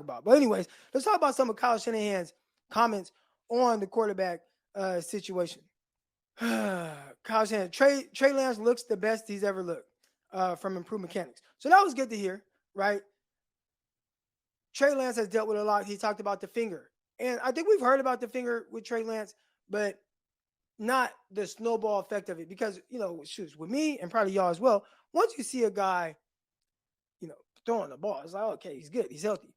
about. But anyways, let's talk about some of Kyle Shanahan's comments on the quarterback situation. Kyle Shanahan, Trey Lance looks the best he's ever looked from improved mechanics. So that was good to hear, right? Trey Lance has dealt with a lot. He talked about the finger. And I think we've heard about the finger with Trey Lance, but not the snowball effect of it. Because, shoot, with me and probably y'all as well, once you see a guy, throwing the ball, it's like, okay, he's good. He's healthy.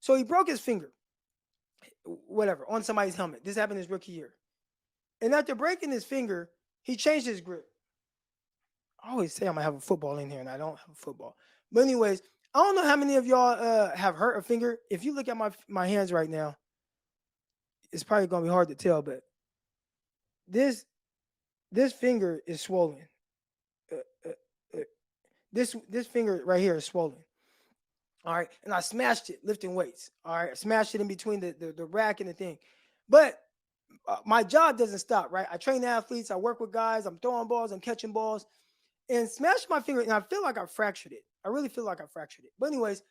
So he broke his finger, whatever, on somebody's helmet. This happened his rookie year. And after breaking his finger, he changed his grip. I always say I'm going to have a football in here, and I don't have a football. But anyways, I don't know how many of y'all have hurt a finger. If you look at my hands right now, it's probably going to be hard to tell, but this finger is swollen. This finger right here is swollen. All right. And I smashed it lifting weights. All right. I smashed it in between the rack and the thing. But my job doesn't stop, right? I train athletes. I work with guys. I'm throwing balls. I'm catching balls. And smashed my finger. And I feel like I fractured it. I really feel like I fractured it. But anyways,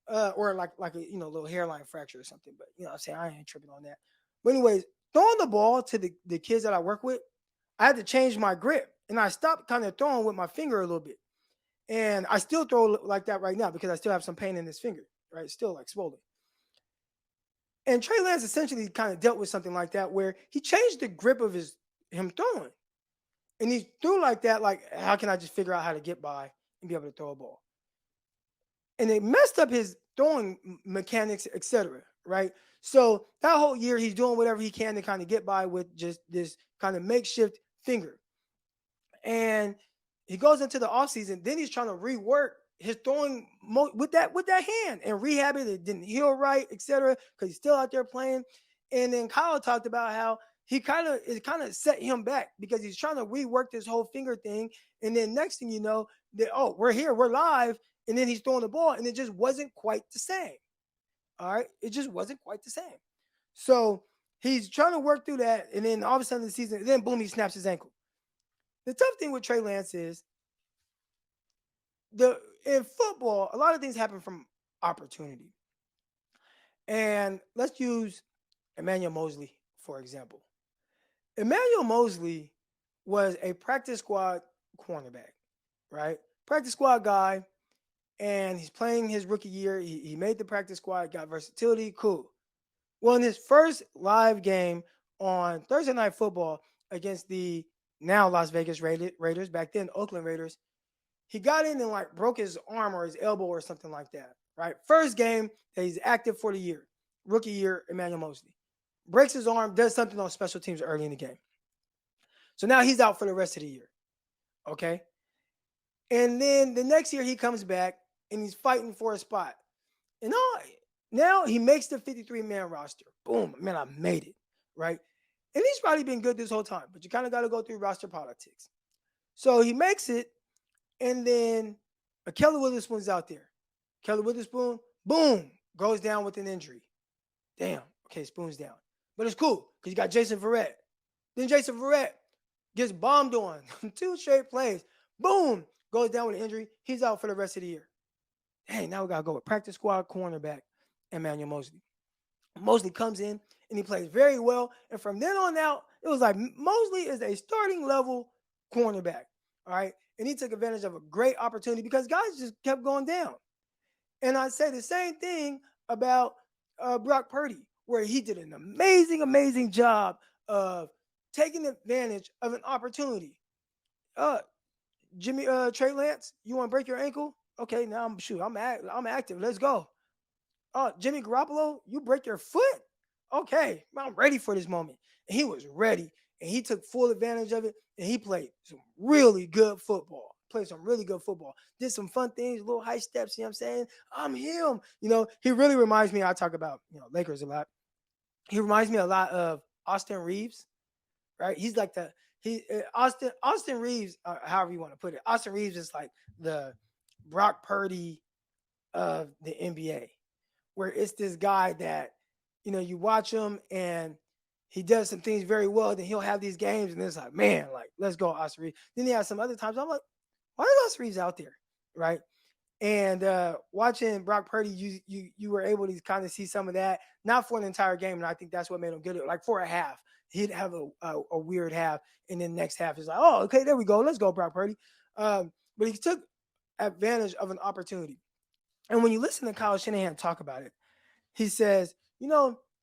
or like a little hairline fracture or something. But I'm saying I ain't tripping on that. But anyways, throwing the ball to the kids that I work with, I had to change my grip. And I stopped kind of throwing with my finger a little bit. And I still throw like that right now because I still have some pain in this finger, right? It's still like swollen. And Trey Lance essentially kind of dealt with something like that where he changed the grip of him throwing. And he threw like that, like, how can I just figure out how to get by and be able to throw a ball? And it messed up his throwing mechanics, etc. Right? So that whole year, he's doing whatever he can to kind of get by with just this kind of makeshift finger. And he goes into the offseason, then he's trying to rework his throwing with that hand and rehab it. It didn't heal right, etc. Because he's still out there playing. And then Kyle talked about how it kind of set him back because he's trying to rework this whole finger thing. And then next thing you know, we're here, we're live, and then he's throwing the ball, and it just wasn't quite the same. All right, it just wasn't quite the same. So he's trying to work through that, and then all of a sudden the season, then boom, he snaps his ankle. The tough thing with Trey Lance is in football, a lot of things happen from opportunity. And let's use Emmanuel Mosley, for example. Emmanuel Mosley was a practice squad cornerback, right? Practice squad guy, and he's playing his rookie year. He made the practice squad, got versatility, cool. Well, in his first live game on Thursday Night Football against the now Las Vegas Raiders, back then Oakland Raiders, he got in and like broke his arm or his elbow or something like that, right? First game that he's active for the year, rookie year, Emmanuel Mosley. Breaks his arm, does something on special teams early in the game. So now he's out for the rest of the year, okay? And then the next year he comes back and he's fighting for a spot. And now he makes the 53-man roster. Boom, man, I made it, right? And he's probably been good this whole time, but you kind of got to go through roster politics. So he makes it, and then Kelly Witherspoon's out there. Kelly Witherspoon, boom, goes down with an injury. Damn, okay, Spoon's down. But it's cool because you got Jason Verrett. Then Jason Verrett gets bombed on 2 straight plays. Boom, goes down with an injury. He's out for the rest of the year. Hey, now we got to go with practice squad cornerback Emmanuel Mosley. Mosley comes in and he plays very well. And from then on out, it was like Mosley is a starting level cornerback. All right. And he took advantage of a great opportunity because guys just kept going down. And I say the same thing about Brock Purdy, where he did an amazing, amazing job of taking advantage of an opportunity. Trey Lance, you want to break your ankle? Okay, now I'm active. Let's go. Jimmy Garoppolo, you break your foot? Okay, I'm ready for this moment. And he was ready, and he took full advantage of it, and he played some really good football. Did some fun things, little high steps, you know what I'm saying? I'm him. He really reminds me, I talk about, Lakers a lot. He reminds me a lot of Austin Reeves, right? He's like Austin Reeves, however you want to put it. Austin Reeves is like the Brock Purdy of the NBA, where it's this guy that, you watch him and he does some things very well. Then he'll have these games and it's like, man, like, let's go, Austin Reeves. Then he has some other times I'm like, why is Austin Reeves out there, right? And watching Brock Purdy, you were able to kind of see some of that, not for an entire game, and I think that's what made him good. Like for a half, he'd have a weird half, and then next half is like, oh, okay, there we go, let's go, Brock Purdy. But he took advantage of an opportunity. And when you listen to Kyle Shanahan talk about it, he says,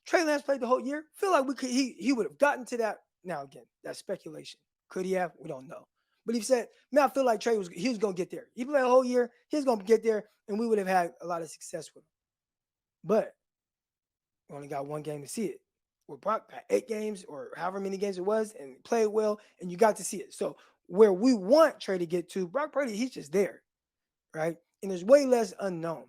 Trey Lance played the whole year. Feel like we could he would have gotten to that. Now again, that's speculation. Could he have? We don't know. But he said, man, I feel like Trey was gonna get there. He played the whole year, he was gonna get there, and we would have had a lot of success with him. But we only got one game to see it. With Brock got 8 games or however many games it was, and played well, and you got to see it. So where we want Trey to get to, Brock Purdy, he's just there, right? And there's way less unknown.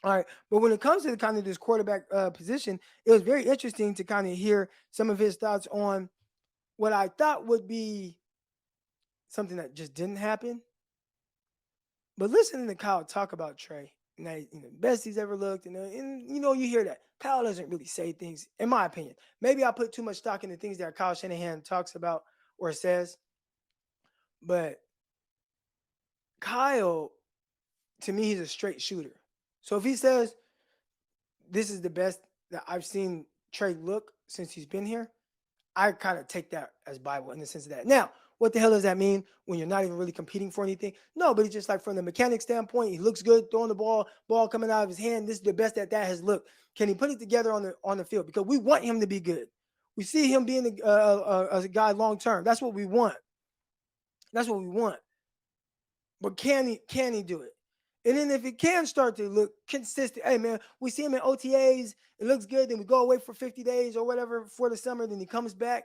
All right, but when it comes to the kind of this quarterback position, it was very interesting to kind of hear some of his thoughts on what I thought would be something that just didn't happen. But listening to Kyle talk about Trey, and that, best he's ever looked, and you hear that Kyle doesn't really say things, in my opinion. Maybe I put too much stock in the things that Kyle Shanahan talks about or says, but Kyle, to me, he's a straight shooter. So if he says this is the best that I've seen Trey look since he's been here, I kind of take that as Bible in the sense of that. Now, what the hell does that mean when you're not even really competing for anything? No, but it's just like from the mechanic standpoint, he looks good throwing the ball coming out of his hand. This is the best that has looked. Can he put it together on the field? Because we want him to be good. We see him being a guy long term. That's what we want. That's what we want. But can he do it? And then if he can start to look consistent, hey man, we see him in OTAs, it looks good, then we go away for 50 days or whatever for the summer, then he comes back.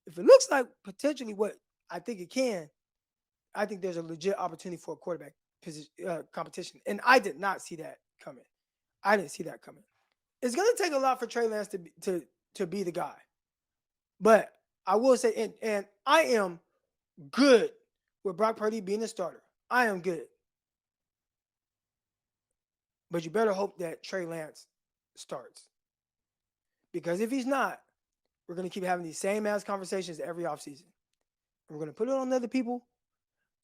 If it looks like potentially what I think it can, I think there's a legit opportunity for a quarterback position, competition. And I did not see that coming. I didn't see that coming. It's going to take a lot for Trey Lance to be the guy. But I will say, and I am good with Brock Purdy being a starter. I am good. But you better hope that Trey Lance starts. Because if he's not, we're going to keep having these same ass conversations every offseason. And we're going to put it on other people,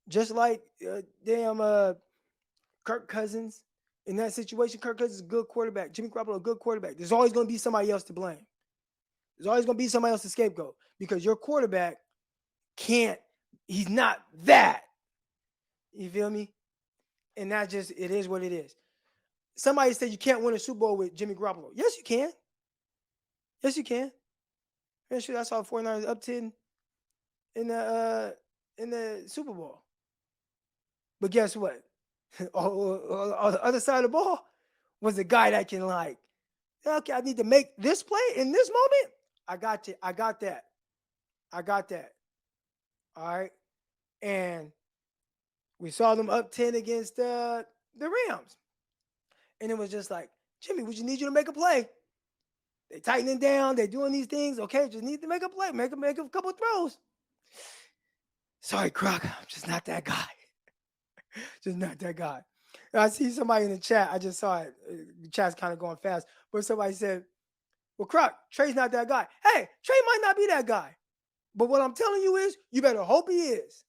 just like Kirk Cousins. In that situation, Kirk Cousins is a good quarterback. Jimmy Garoppolo, a good quarterback. There's always going to be somebody else to blame. There's always going to be somebody else to scapegoat because your quarterback he's not that. You feel me? And that just, it is what it is. Somebody said you can't win a Super Bowl with Jimmy Garoppolo. Yes, you can. Yes, you can. Yeah, sure, I saw the 49ers up 10 in the Super Bowl. But guess what? On the other side of the ball was a guy that can okay, I need to make this play in this moment. I got that. I got that. All right. And we saw them up 10 against the Rams. And it was just like, Jimmy, we just need you to make a play. They tightening down. They're doing these things. Okay, just need to make a play. Make a couple of throws. Sorry, Crocker. I'm just not that guy. Just not that guy. And I see somebody in the chat. I just saw it. The chat's kind of going fast. But somebody said, well, Croc, Trey's not that guy. Hey, Trey might not be that guy. But what I'm telling you is, you better hope he is.